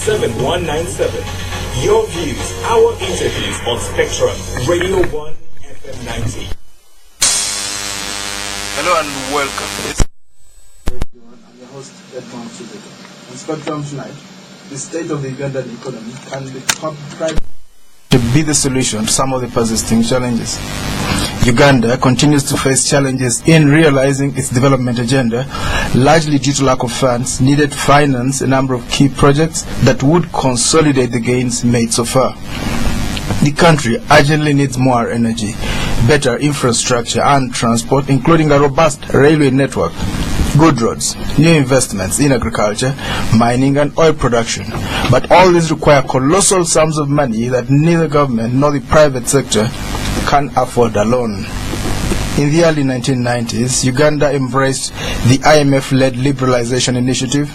7197. Your views, our interviews on Spectrum, Radio 1 FM 90. Hello and welcome. I'm your host, Birahwa. On Spectrum tonight, the state of the Ugandan economy can be the solution to some of the persisting challenges. Uganda continues to face challenges in realizing its development agenda, largely due to lack of funds needed to finance a number of key projects that would consolidate the gains made so far. The country urgently needs more energy, better infrastructure and transport, including a robust railway network, good roads, new investments in agriculture, mining and oil production. But all these require colossal sums of money that neither government nor the private sector can afford alone. In the early 1990s, Uganda embraced the IMF-led liberalization initiative,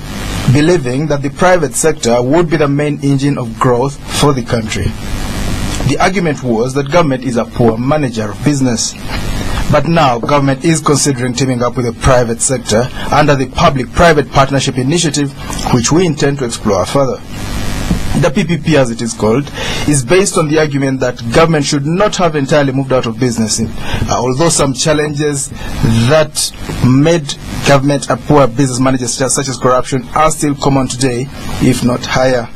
believing that the private sector would be the main engine of growth for the country. The argument was that government is a poor manager of business. But now, government is considering teaming up with the private sector under the Public-Private Partnership Initiative, which we intend to explore further. The PPP, as it is called, is based on the argument that government should not have entirely moved out of business, although some challenges that made government a poor business manager, such as corruption, are still common today, if not higher.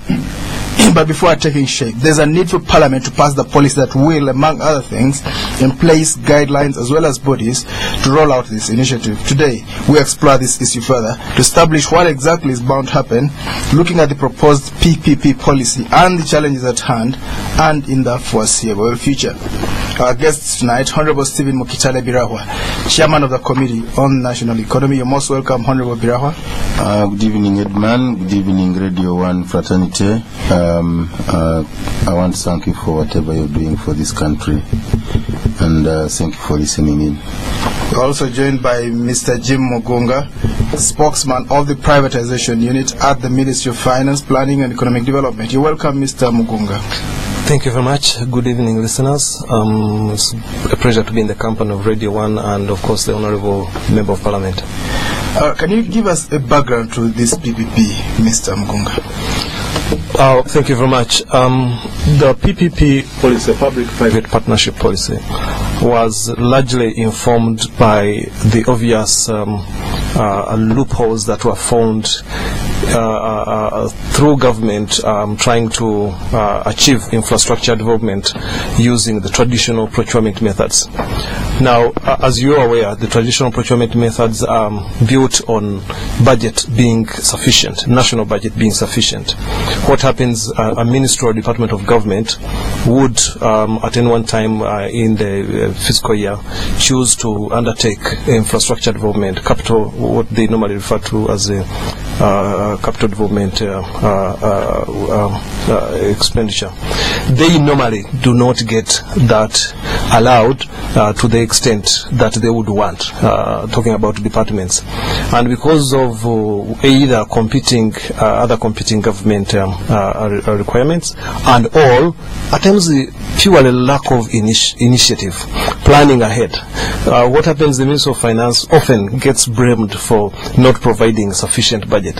But before taking shape, there's a need for Parliament to pass the policy that will, among other things, in place guidelines as well as bodies to roll out this initiative. Today, we explore this issue further to establish what exactly is bound to happen, looking at the proposed PPP policy and the challenges at hand and in the foreseeable future. Our guests tonight, Honorable Stephen Mukitaale Birahwa, Chairman of the Committee on National Economy. You're most welcome, Honorable Birahwa. Good evening, Edman. Good evening, Radio 1 fraternity. I want to thank you for whatever you're doing for this country, and thank you for listening in. We're also joined by Mr. Jim Mugunga, spokesman of the privatization unit at the Ministry of Finance, Planning and Economic Development. You're welcome, Mr. Mugunga. Thank you very much. Good evening, listeners. It's a pleasure to be in the company of Radio 1 and, of course, the Honorable Member of Parliament. Can you give us a background to this PPP, Mr. Mugunga? Thank you very much. The PPP policy, Public-Private Partnership Policy, was largely informed by the obvious loopholes that were found through government trying to achieve infrastructure development using the traditional procurement methods. Now, as you are aware, the traditional procurement methods are built on budget being sufficient, national budget being sufficient. What happens, a ministry or department of government would, at any one time in the fiscal year, choose to undertake infrastructure development, capital, what they normally refer to as a capital development expenditure. They normally do not get that allowed to the extent that they would want, talking about departments. And because of either other competing government requirements, and all, at times purely lack of initiative, planning ahead. What happens, the Ministry of Finance often gets blamed for not providing sufficient budget.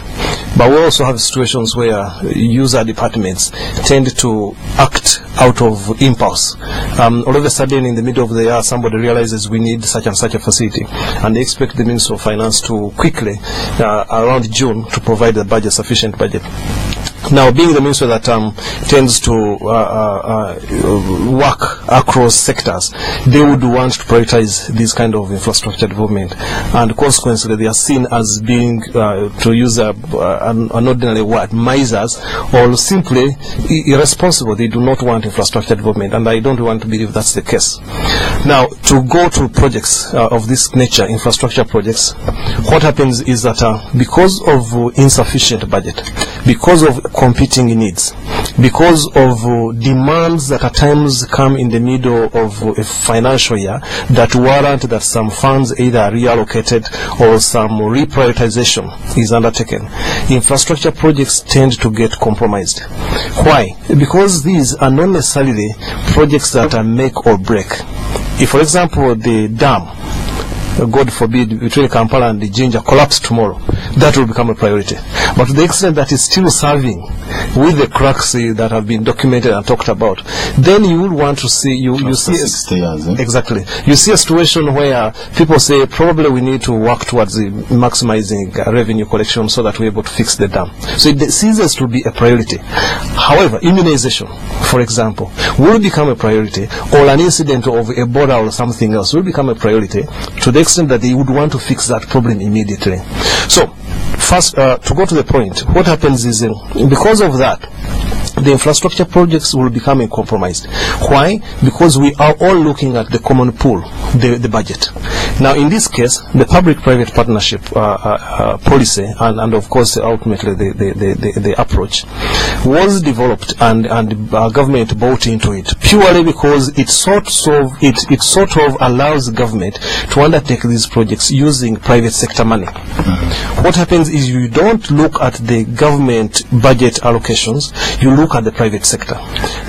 But we also have situations where user departments tend to act out of impulse. All of a sudden, in the middle of the year, somebody realizes we need such and such a facility, and they expect the Ministry of Finance to quickly, around June, to provide the budget, sufficient budget. Now, being the ministry that tends to work across sectors, they would want to prioritize this kind of infrastructure development, and consequently they are seen as being, to use an ordinary word, misers, or simply irresponsible. They do not want infrastructure development, and I don't want to believe that's the case. Now, to go to projects of this nature, infrastructure projects, what happens is that because of insufficient budget, because of competing needs, because of demands that at times come in the middle of a financial year that warrant that some funds either are reallocated or some reprioritization is undertaken, infrastructure projects tend to get compromised. Why? Because these are not necessarily projects that are make or break. If, for example, the dam God forbid, between Kampala and the Jinja collapse tomorrow, that will become a priority. But to the extent that it's still serving with the cracks that have been documented and talked about, then you will want to see, you see 60 years, exactly. You see a situation where people say probably we need to work towards maximizing revenue collection so that we're able to fix the dam. So it ceases to be a priority. However, immunization, for example, will become a priority, or an incident of Ebola or something else will become a priority to the extent that they would want to fix that problem immediately. So, first, to go to the point, what happens is, because of that, the infrastructure projects will become compromised. Why? Because we are all looking at the common pool, the budget. Now, in this case, the public-private partnership policy, and of course, ultimately the approach, was developed and government bought into it purely because it sort of allows government to undertake these projects using private sector money. What happens is you don't look at the government budget allocations, you look at the private sector.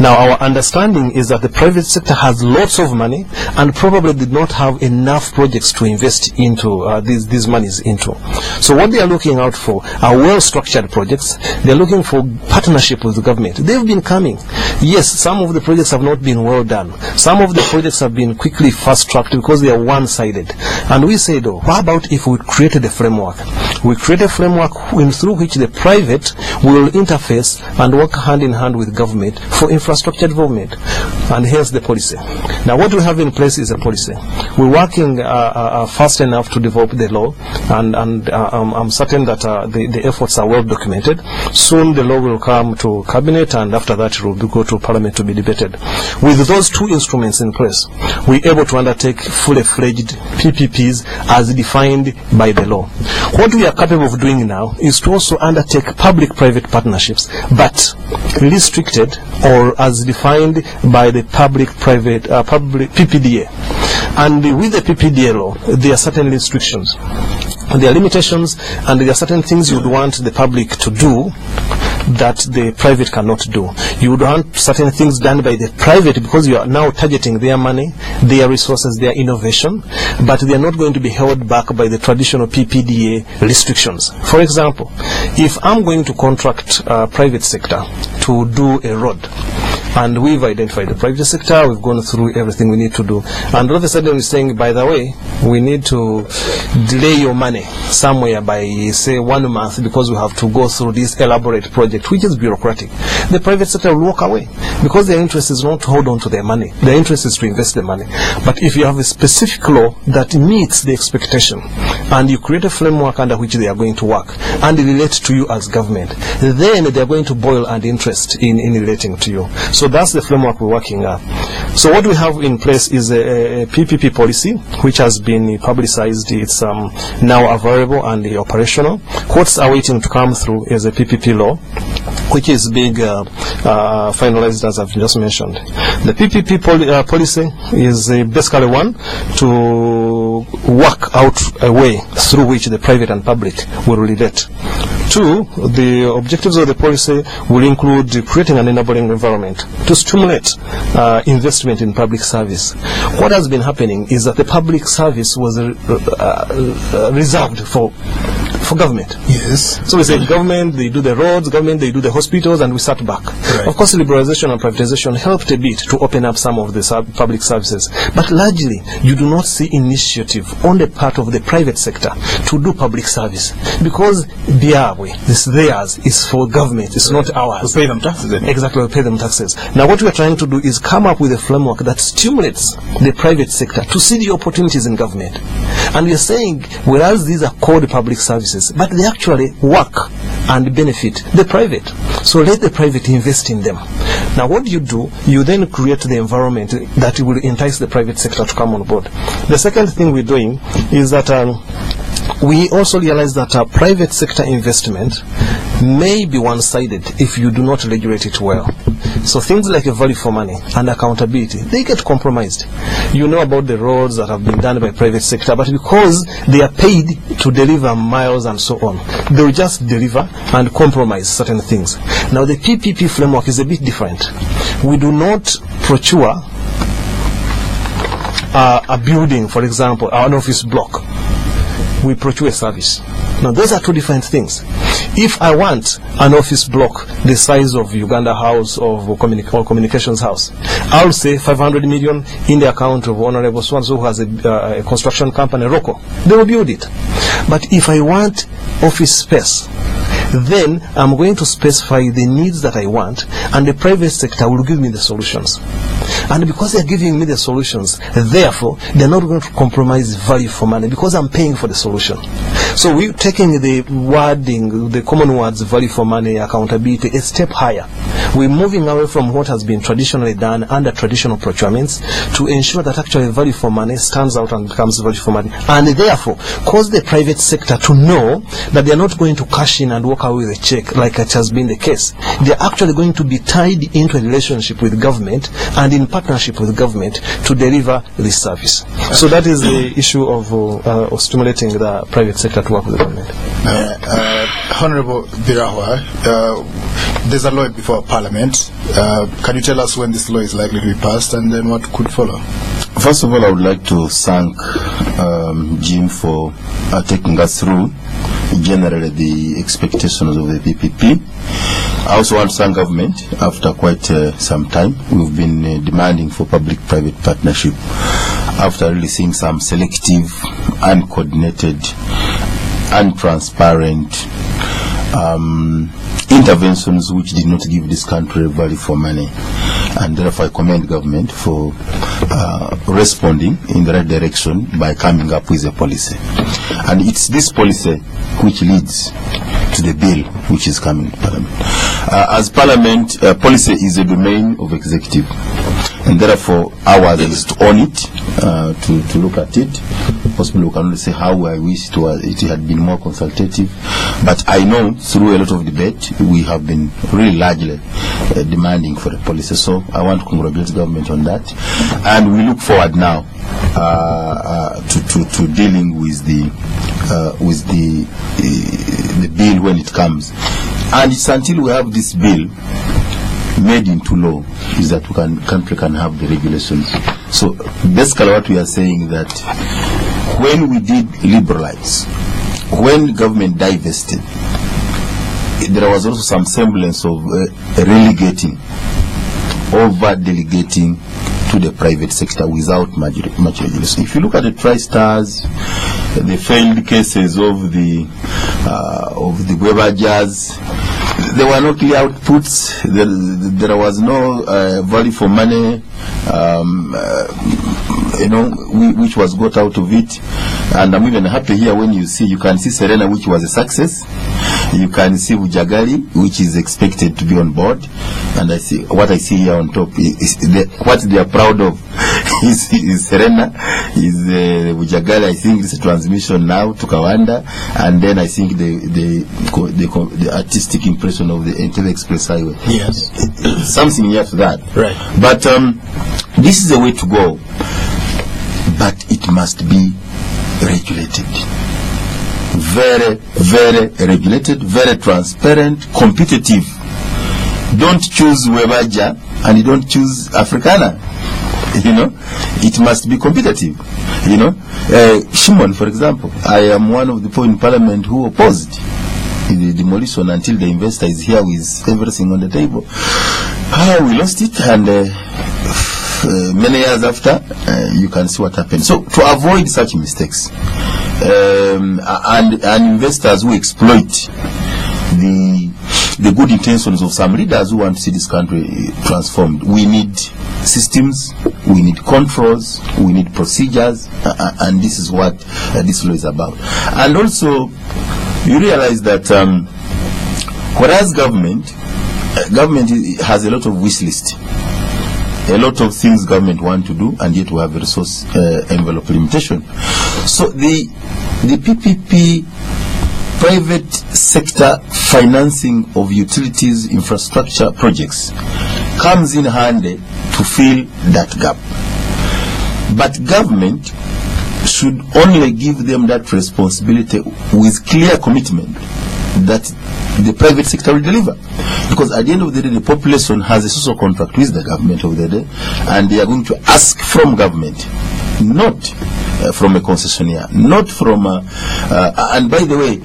Now, our understanding is that the private sector has lots of money and probably did not have enough projects to invest into these monies into. So what they are looking out for are well-structured projects. They are looking for partnership with the government. They've been coming. Yes, some of the projects have not been well done. Some of the projects have been quickly fast-tracked because they are one-sided. And we say, though, what about if we created a framework? We create a framework through which the private will interface and work hand in hand with government for infrastructure development, and hence the policy. Now, what we have in place is a policy. We're working fast enough to develop the law, and I'm certain that the efforts are well documented. Soon the law will come to cabinet, and after that it will go to parliament to be debated. With those two instruments in place, we're able to undertake fully fledged PPPs as defined by the law. What we are capable of doing now is to also undertake public-private partnerships, but restricted or as defined by the public-private PPDA. And with the PPDA law, there are certain restrictions. There are limitations, and there are certain things you would want the public to do that the private cannot do. You would want certain things done by the private because you are now targeting their money, their resources, their innovation, but they are not going to be held back by the traditional PPDA restrictions. For example, if I'm going to contract private sector to do a road, and we've identified the private sector, we've gone through everything we need to do, and all of a sudden we're saying, by the way, we need to delay your money somewhere by, say, 1 month because we have to go through this elaborate project, which is bureaucratic. The private sector will walk away because their interest is not to hold on to their money. Their interest is to invest the money. But if you have a specific law that meets the expectation, and you create a framework under which they are going to work and relate to you as government, then they are going to boil and interest in relating to you. So that's the framework we're working at. So what we have in place is a PPP policy, which has been publicized. It's now available and operational. What's awaiting to come through is a PPP law, which is being finalized, as I've just mentioned. The PPP policy is basically one to work out a way through which the private and public will relate. Two, the objectives of the policy will include creating an enabling environment to stimulate investment in public service. What has been happening is that the public service was reserved for government. Yes. So we say government, they do the roads, government, they do the hospitals, and we sat back. Right. Of course, liberalization and privatization helped a bit to open up some of the public services. But largely, you do not see initiative on the part of the private sector to do public service. Because it's theirs, it's for government, it's not ours. We pay them taxes then. Exactly, we pay them taxes. Now what we are trying to do is come up with a framework that stimulates the private sector to see the opportunities in government. And we are saying, whereas these are called public services, but they actually work and benefit the private. So let the private invest in them. Now what do? You then create the environment that will entice the private sector to come on board. The second thing we're doing is that we also realize that private sector investment may be one-sided if you do not regulate it well. So things like a value for money and accountability, they get compromised. You know about the roads that have been done by private sector, but because they are paid to deliver miles and so on, they will just deliver and compromise certain things. Now the PPP framework is a bit different. We do not procure a building, for example, an office block, we procure a service. Now, those are two different things. If I want an office block the size of Uganda House or Communications House, I'll say 500 million in the account of Honorable Swanzo, who has a construction company, Rocco. They will build it. But if I want office space, then I'm going to specify the needs that I want, and the private sector will give me the solutions. And because they're giving me the solutions, therefore, they're not going to compromise value for money, because I'm paying for the solution. So we're taking the wording, the common words, value for money, accountability, a step higher. We're moving away from what has been traditionally done under traditional procurements to ensure that actually value for money stands out and becomes value for money. And therefore, cause the private sector to know that they're not going to cash in and walk away with a check like it has been the case. They're actually going to be tied into a relationship with government and in partnership with government to deliver this service. So that is the issue of stimulating the private sector to work with the government. Honorable Birahwa, there's a law before Parliament. Can you tell us when this law is likely to be passed and then what could follow? First of all, I would like to thank Jim for taking us through generally the expectations of the PPP. I also want to thank government. After quite some time, we've been demanding for public-private partnership after really seeing some selective, uncoordinated, untransparent interventions which did not give this country value for money. And therefore I commend government for responding in the right direction by coming up with a policy. And it's this policy which leads to the bill which is coming to Parliament. As Parliament, policy is a domain of executive, and therefore ours is to own it, to look at it. Possibly we can only say how I wish it had been more consultative, but I know through a lot of debate we have been really largely demanding for a policy. So I want to congratulate the government on that, and we look forward now to dealing with the bill when it comes. And it's until we have this bill made into law is that country can have the regulations. So basically what we are saying that when we did liberalize, when government divested, there was also some semblance of relegating, over-delegating to the private sector without much regulation. If you look at the Tri-Stars, the failed cases of the Weber-Jazz, there were no clear outputs. There was no value for money, which was got out of it. And I'm even happy here when you can see Serena, which was a success. You can see Bujagali, which is expected to be on board. And what I see here on top is what they are proud of is Serena, is Bujagali. I think it's a transmission now to Kawanda, and then I think the artistic impression of the Entebbe Express Highway. Yes, something near to that. Right. But this is the way to go. But it must be regulated. Very, very regulated, very transparent, competitive. Don't choose Webaja and you don't choose Africana. It must be competitive. Shimon, for example, I am one of the people in Parliament who opposed the demolition until the investor is here with everything on the table. We lost it, and many years after, you can see what happened. So to avoid such mistakes, and investors who exploit the good intentions of some leaders who want to see this country transformed, we need systems, we need controls, we need procedures, and this is what this law is about. And also, you realize that whereas government has a lot of wish list, a lot of things government want to do, and yet we have a resource envelope limitation. So the PPP, private sector financing of utilities infrastructure projects, comes in handy to fill that gap. But government should only give them that responsibility with clear commitment that the private sector will deliver. Because at the end of the day, the population has a social contract with the government of the day, and they are going to ask from government not from a concessionaire, not from and by the way,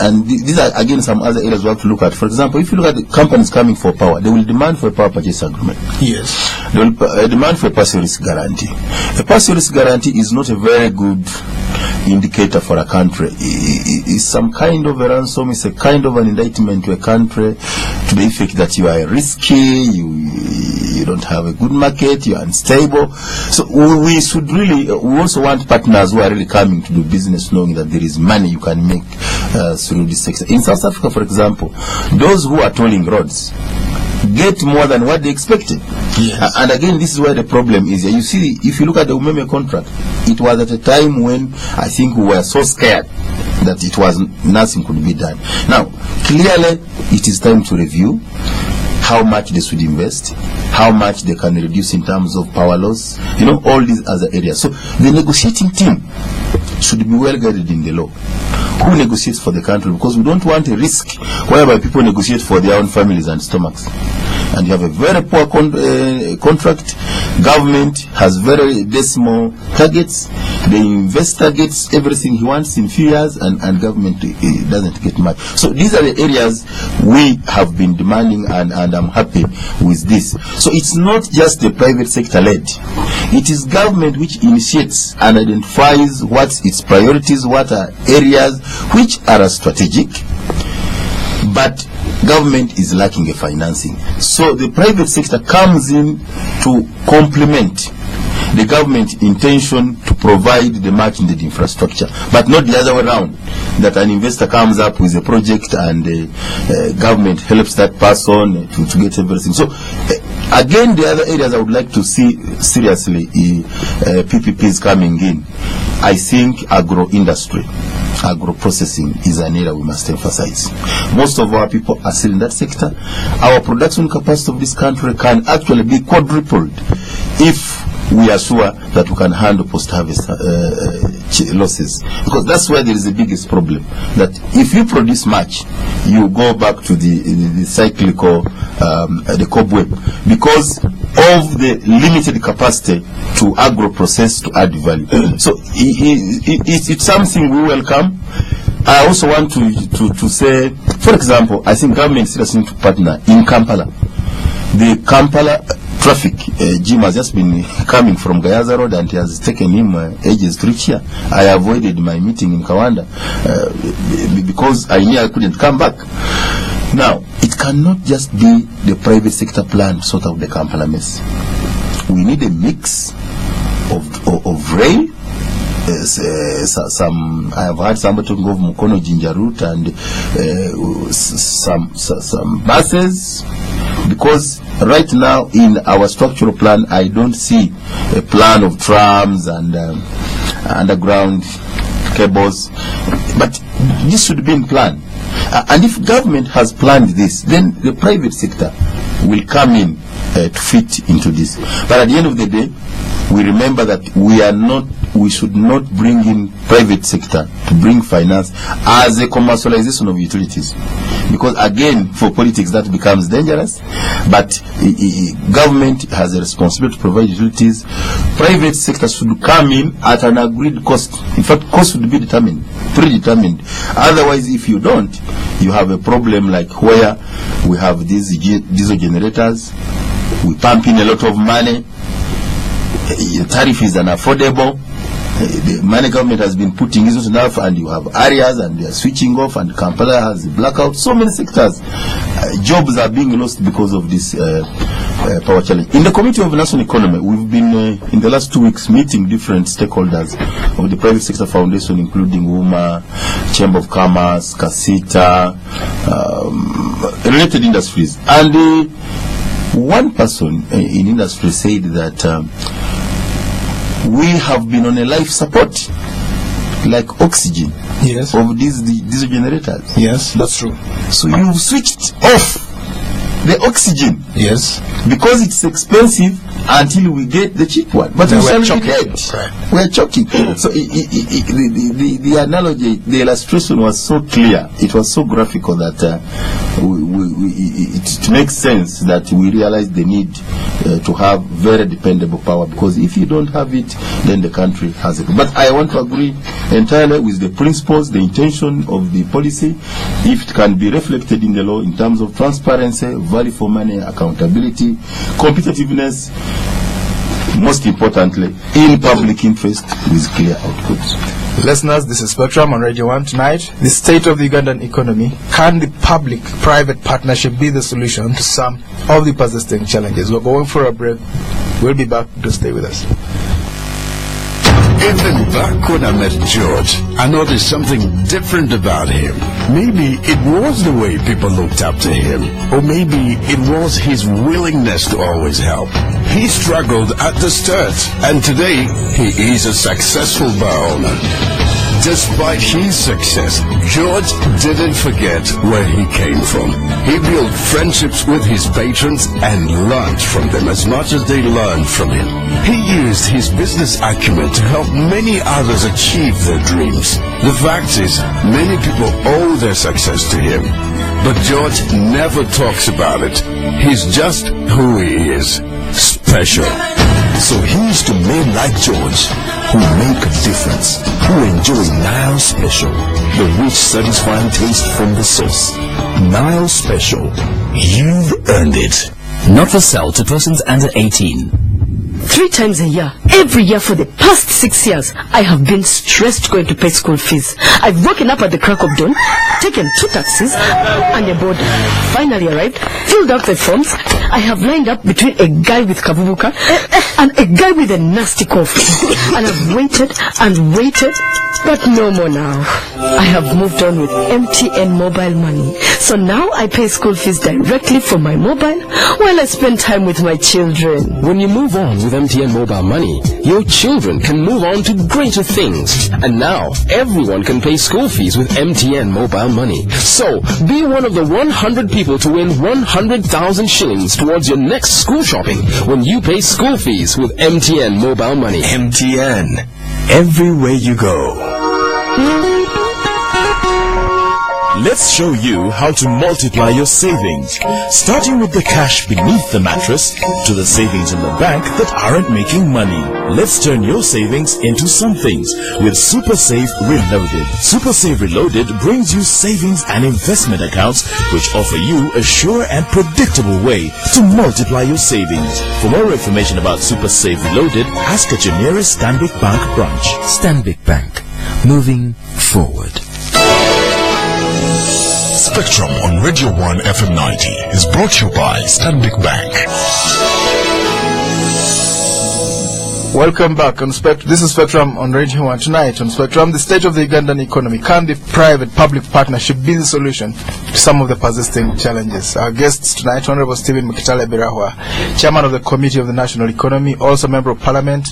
and these are again some other areas we have to look at. For example, if you look at the companies coming for power, they will demand for a power purchase agreement. Yes. They will demand for a passive risk guarantee. A passive risk guarantee is not a very good indicator for a country. It's some kind of a ransom, it's a kind of an indictment to a country to the effect that you are risky, you don't have a good market, you are unstable. So we should really, we also want partners who are really coming to do business knowing that there is money you can make through this sector. In South Africa, for example, those who are tolling roads get more than what they expected. Yes. And again, this is where the problem is. You see, if you look at the Umeme contract, it was at a time when I think we were so scared that it was nothing could be done. Now, clearly, it is time to review how much they should invest, how much they can reduce in terms of power loss, you know, all these other areas. So the negotiating team should be well guided in the law. Who negotiates for the country? Because we don't want a risk whereby people negotiate for their own families and stomachs. And you have a very poor contract. Government has very decimal targets. The investor gets everything he wants in few years, and government doesn't get much. So these are the areas we have been demanding, and I'm happy with this. So it's not just the private sector led. It is government which initiates and identifies what's its priorities, what are areas which are strategic, but government is lacking a financing. So the private sector comes in to complement the government intention to provide the much needed infrastructure, but not the other way around, that an investor comes up with a project and government helps that person to get everything. So again, the other areas I would like to see seriously PPPs coming in. I think agro-industry, agro-processing is an area we must emphasize. Most of our people are still in that sector. Our production capacity of this country can actually be quadrupled if we are sure that we can handle post-harvest losses. Because that's where there is the biggest problem. That if you produce much, you go back to the cyclical, the cobweb, because of the limited capacity to agro-process to add value. So it's something we welcome. I also want to say, for example, I think government still needs to partner in Kampala. The Kampala traffic, Jim has just been coming from Gayaza Road, and it has taken him ages to reach here. I avoided my meeting in Kawanda because I knew I couldn't come back. Now, it cannot just be the private sector plan to sort out the Kampala mess. We need a mix of rail. I have heard somebody talking of Mukono Jinja route and some buses, because right now in our structural plan I don't see a plan of trams and underground cables, but this should be in plan. And if government has planned this, then the private sector will come in to fit into this. But at the end of the day, we remember that we should not bring in private sector to bring finance as a commercialization of utilities, because again, for politics that becomes dangerous. But government has a responsibility to provide utilities. Private sector should come in at an agreed cost. In fact, cost should be predetermined. Otherwise, if you don't, you have a problem like where we have these diesel generators, we pump in a lot of money, the tariff is unaffordable, the money government has been putting is not enough, and you have areas and they are switching off, and Kampala has a blackout. So many sectors, jobs are being lost because of this power challenge. In the Committee of National Economy, we've been in the last 2 weeks meeting different stakeholders of the private sector foundation, including WUMA, Chamber of Commerce, Kasita, related industries. And one person in industry said that we have been on a life support, like oxygen, yes, of these diesel generators. Yes, that's true. So you've switched off the oxygen, yes, because it's expensive until we get the cheap one. But we're choking. Right. We're choking. So the analogy, the illustration was so clear. It was so graphical that it makes sense that we realize the need to have very dependable power, because if you don't have it, then the country has it. But I want to agree entirely with the principles, the intention of the policy, if it can be reflected in the law in terms of transparency, value for money, accountability, competitiveness, most importantly, in public interest with clear outputs. Listeners, this is Spectrum on Radio 1 tonight. The state of the Ugandan economy. Can the public-private partnership be the solution to some of the persisting challenges? We're going for a break. We'll be back. To stay with us. Even back when I met George, I noticed something different about him. Maybe it was the way people looked up to him, or maybe it was his willingness to always help. He struggled at the start, and today he is a successful bar owner. Despite his success, George didn't forget where he came from. He built friendships with his patrons and learned from them as much as they learned from him. He used his business acumen to help many others achieve their dreams. The fact is, many people owe their success to him. But George never talks about it. He's just who he is. Special. So here's to men like George, who make a difference, who enjoy Nile Special, the rich, satisfying taste from the source. Nile Special, you've earned it. Not for sale to persons under 18. 3 times a year, every year for the past 6 years, I have been stressed going to pay school fees. I've woken up at the crack of dawn, taken 2 taxis and a board. Finally arrived, filled out the forms. I have lined up between a guy with kavubuka and a guy with a nasty cough. And I've waited and waited, but no more now. I have moved on with MTN mobile money. So now I pay school fees directly from my mobile while I spend time with my children. When you move on with MTN mobile money, your children can move on to greater things. And now everyone can pay school fees with MTN mobile money. So be one of the 100 people to win 100,000 shillings towards your next school shopping when you pay school fees with MTN mobile money. MTN, everywhere you go. Let's show you how to multiply your savings, starting with the cash beneath the mattress to the savings in the bank that aren't making money. Let's turn your savings into somethings with Super Save Reloaded. Super Save Reloaded brings you savings and investment accounts which offer you a sure and predictable way to multiply your savings. For more information about Super Save Reloaded, ask at your nearest Stanbic Bank branch. Stanbic Bank, moving forward. Spectrum on Radio 1 FM 90 is brought to you by Stanbic Bank. Welcome back on Spectrum. This is Spectrum on Radio 1 tonight. On Spectrum, the state of the Ugandan economy. Can the private-public partnership be the solution to some of the persisting challenges? Our guests tonight, Honorable Stephen Mukitaale Birahwa, Chairman of the Committee of the National Economy, also Member of Parliament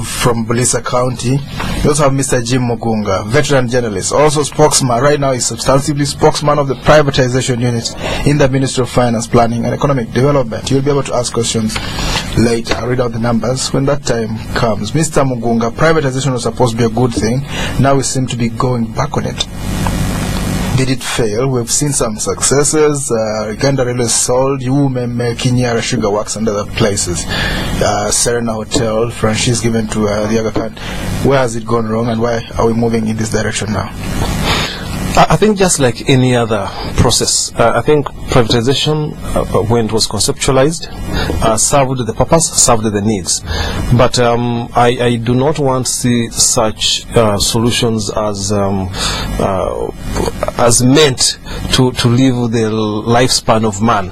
from Bulisa County. We also have Mr. Jim Mugunga, veteran journalist, also spokesman. Right now he's substantively spokesman of the privatization unit in the Ministry of Finance, Planning and Economic Development. You'll be able to ask questions later. I'll read out the numbers when that time comes. Mr. Mugunga, privatization was supposed to be a good thing. Now we seem to be going back on it. Did it fail? We've seen some successes. Uganda Railway sold, Umeme, Kinyara Sugar Works and other places. Serena Hotel, franchise given to the Aga Khan. Where has it gone wrong and why are we moving in this direction now? I think just like any other process, I think privatization, when it was conceptualized, served the purpose, served the needs. But I do not want to see such solutions as meant to live the lifespan of man.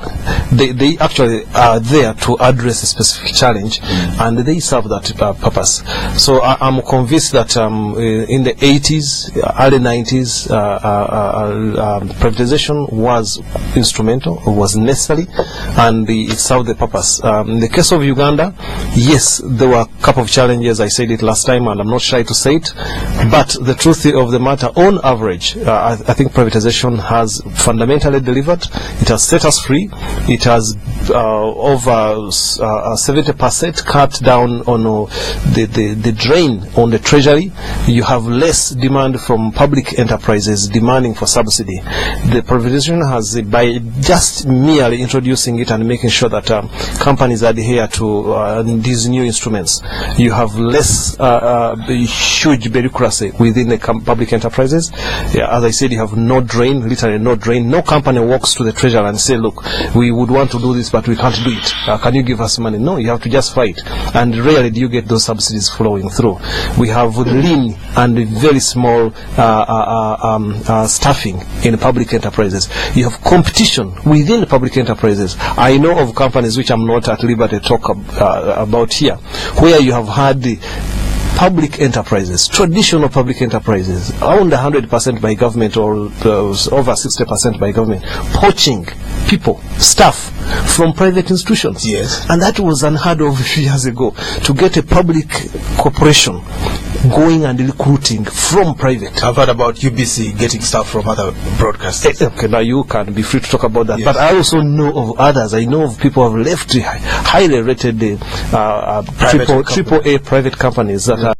They actually are there to address a specific challenge, and they serve that purpose. So I'm convinced that in the 80s, early 90s, privatization was instrumental, was necessary, and it served the purpose. In the case of Uganda, yes, there were a couple of challenges. I said it last time, and I'm not shy to say it. But the truth of the matter, on average, I think privatization has fundamentally delivered. It has set us free. It it has over 70% cut down on the drain on the treasury. You have less demand from public enterprises demanding for subsidy. The privatization has, by just merely introducing it and making sure that companies adhere to these new instruments, you have less huge bureaucracy within the public enterprises. Yeah, as I said, you have no drain, literally no drain. No company walks to the treasury and say, look, we would want to do this, but we can't do it. Can you give us money? No, you have to just fight. And rarely do you get those subsidies flowing through. We have lean and very small staffing in public enterprises. You have competition within public enterprises. I know of companies which I'm not at liberty to talk about here, where you have had the public enterprises, traditional public enterprises, owned 100% by government or over 60% by government, poaching people, staff from private institutions. Yes. And that was unheard of a few years ago, to get a public corporation going and recruiting from private. I've heard about UBC getting staff from other broadcasters. Okay, now you can be free to talk about that. Yes. But I also know of others. I know of people who have left highly rated triple A private companies that are